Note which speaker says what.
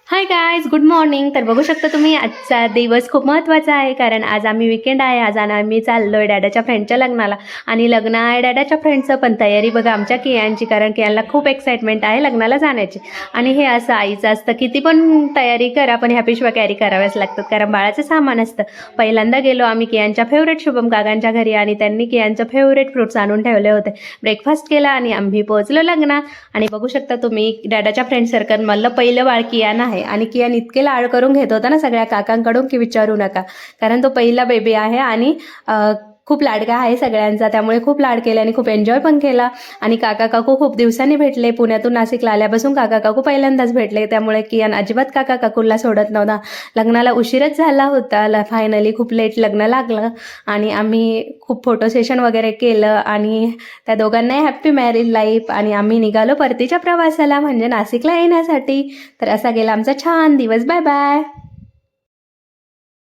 Speaker 1: Hi guys, good morning. तर बघू शकता तुम्ही आजचा दिवस खूप महत्त्वाचा आहे, कारण आज आम्ही विकेंड आहे. आज आम्ही चाललो आहे डॅडाच्या फ्रेंडच्या लग्नाला. आणि लग्न आहे डॅडाच्या फ्रेंडचं, पण तयारी बघा आमच्या कियांची, कारण कियांना खूप एक्साइटमेंट आहे लग्नाला जाण्याची. आणि हे असं आईचं असतं, किती पण तयारी करा पण ह्या पिशव्या कॅरी कराव्याच लागतात, कारण बाळाचं सामान असतं. पहिल्यांदा गेलो आम्ही कियांच्या फेवरेट शुभम काकांच्या घरी, आणि त्यांनी कियांचं फेवरेट फ्रूट्स आणून ठेवले होते. ब्रेकफास्ट केला आणि आम्ही पोहोचलो लग्नात. आणि बघू शकता तुम्ही डॅडाच्या फ्रेंड सर्कलमधलं पहिलं बाळ कियान आहे. आणि कियान इतके लाड करून घेत होता ना सगळ्या काकांकडून की विचारू नका, कारण तो पहिला बेबी आहे आणि खूप लाडका आहे सगळ्यांचा, त्यामुळे खूप लाड केले आणि खूप एन्जॉय पण केला. आणि काका काकू खूप दिवसांनी भेटले. पुण्यातून नाशिकला आल्यापासून काका काकू पहिल्यांदाच भेटले, त्यामुळे कियान अजिबात काका काकूला सोडत नव्हता. लग्नाला उशीरच झाला होता, फायनली खूप लेट लग्न लागलं. आणि आम्ही खूप फोटो सेशन वगैरे केलं आणि त्या दोघांनाही हॅप्पी मॅरिड लाईफ. आणि आम्ही निघालो परतीच्या प्रवासाला, म्हणजे नाशिकला येण्यासाठी. तर असा गेला आमचा छान दिवस. Bye bye.